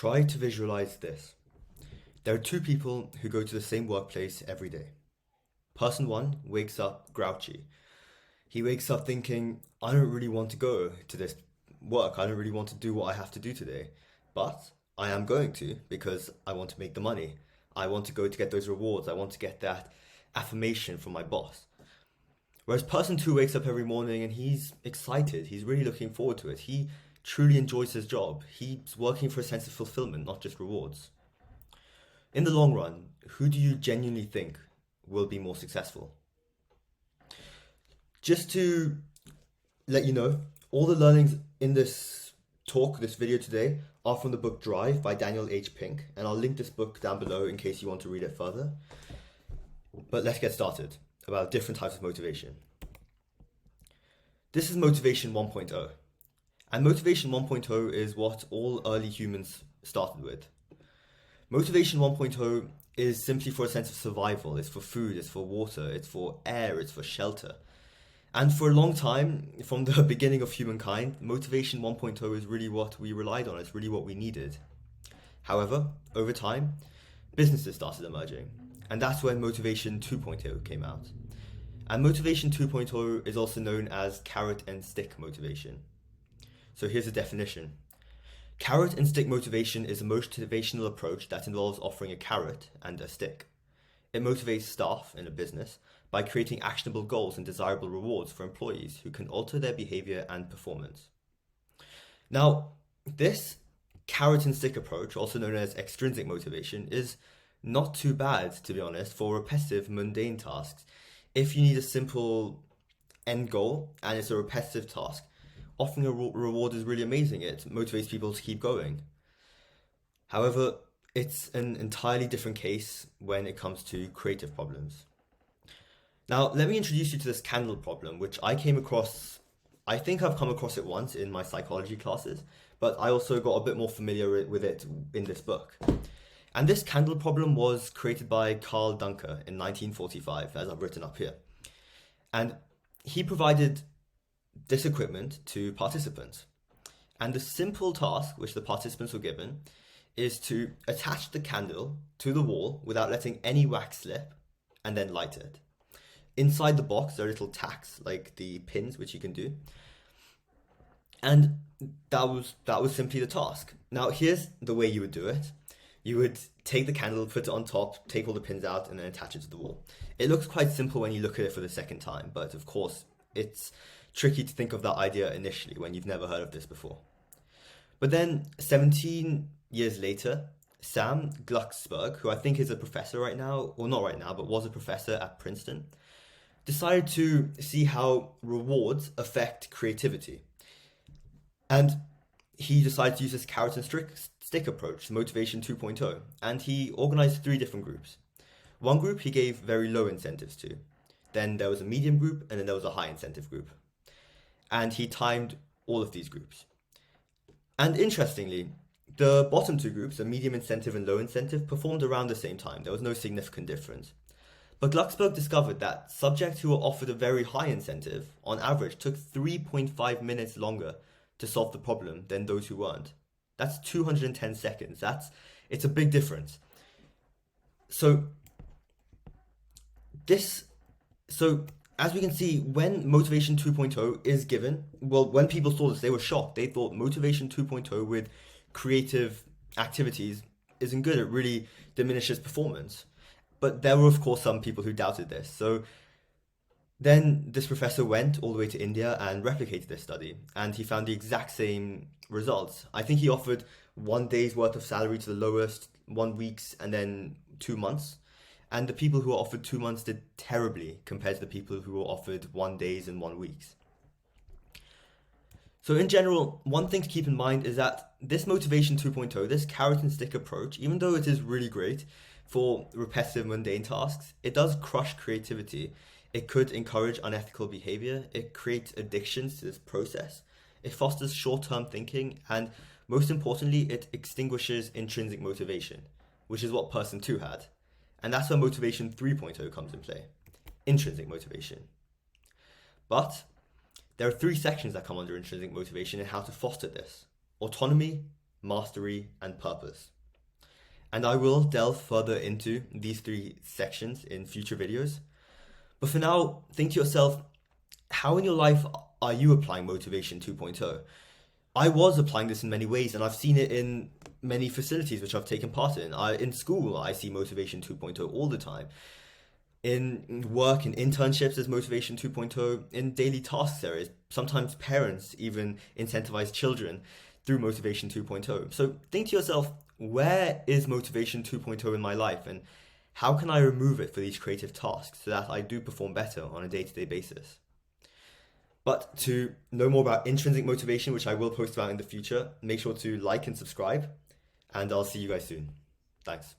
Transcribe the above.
Try to visualize this. There are two people who go to the same workplace every day. Person one wakes up grouchy. He wakes up thinking, I don't really want to go to this work. I don't really want to do what I have to do today. But I am going to because I want to make the money. I want to go to get those rewards. I want to get that affirmation from my boss. Whereas person two wakes up every morning and he's excited. He's really looking forward to it. He truly enjoys his job. He's working for a sense of fulfillment, not just rewards. In the long run, who do you genuinely think will be more successful? Just to let you know, all the learnings in this talk, this video today, are from the book Drive by Daniel H. Pink, and I'll link this book down below in case you want to read it further. But let's get started about different types of motivation. This is motivation 1.0, and motivation 1.0 is what all early humans started with. Motivation 1.0 is simply for a sense of survival. It's for food, it's for water, it's for air, it's for shelter. And for a long time, from the beginning of humankind, motivation 1.0 is really what we relied on. It's really what we needed. However, over time, businesses started emerging. And that's when motivation 2.0 came out. And motivation 2.0 is also known as carrot and stick motivation. So here's a definition. Carrot and stick motivation is a motivational approach that involves offering a carrot and a stick. It motivates staff in a business by creating actionable goals and desirable rewards for employees who can alter their behavior and performance. Now, this carrot and stick approach, also known as extrinsic motivation, is not too bad, to be honest, for repetitive, mundane tasks. If you need a simple end goal and it's a repetitive task, offering a reward is really amazing. It motivates people to keep going. However, it's an entirely different case when it comes to creative problems. Now, let me introduce you to this candle problem, which I came across. I think I've come across it once in my psychology classes, but I also got a bit more familiar with it in this book. And this candle problem was created by Carl Duncker in 1945, as I've written up here. And he provided this equipment to participants. And the simple task which the participants were given is to attach the candle to the wall without letting any wax slip and then light it. Inside the box there are little tacks like the pins which you can do. And that was simply the task. Now here's the way you would do it. You would take the candle, put it on top, take all the pins out and then attach it to the wall. It looks quite simple when you look at it for the second time, but of course it's tricky to think of that idea initially when you've never heard of this before. But then 17 years later, Sam Glucksberg, who I think is a professor right now, or not right now, but was a professor at Princeton, decided to see how rewards affect creativity. And he decided to use this carrot and stick approach, motivation 2.0, and he organized 3 different groups. One group he gave very low incentives to. Then there was a medium group, and then there was a high incentive group. And he timed all of these groups. And interestingly, the bottom 2 groups, the medium incentive and low incentive, performed around the same time. There was no significant difference. But Glucksberg discovered that subjects who were offered a very high incentive, on average, took 3.5 minutes longer to solve the problem than those who weren't. That's 210 seconds. It's a big difference. So as we can see, when motivation 2.0 is given, well, when people saw this, they were shocked. They thought motivation 2.0 with creative activities isn't good. It really diminishes performance. But there were, of course, some people who doubted this. So then this professor went all the way to India and replicated this study, and he found the exact same results. I think he offered 1 day's worth of salary to the lowest, 1 week's, and then 2 months. And the people who were offered 2 months did terribly compared to the people who were offered 1 day's and 1 week's. So in general, one thing to keep in mind is that this motivation 2.0, this carrot and stick approach, even though it is really great for repetitive mundane tasks, it does crush creativity. It could encourage unethical behavior. It creates addictions to this process. It fosters short-term thinking, and most importantly, it extinguishes intrinsic motivation, which is what person 2 had. And that's where motivation 3.0 comes in play, intrinsic motivation. But there are 3 sections that come under intrinsic motivation and how to foster this: autonomy, mastery, and purpose. And I will delve further into these three sections in future videos. But for now, think to yourself, how in your life are you applying Motivation 2.0? I was applying this in many ways, and I've seen it in many facilities which I've taken part in. In school, I see Motivation 2.0 all the time. In work and internships, there's Motivation 2.0. In daily tasks areas, sometimes parents even incentivize children through Motivation 2.0. So think to yourself, where is Motivation 2.0 in my life, and how can I remove it for these creative tasks so that I do perform better on a day-to-day basis? But to know more about intrinsic motivation, which I will post about in the future, make sure to like and subscribe, and I'll see you guys soon. Thanks.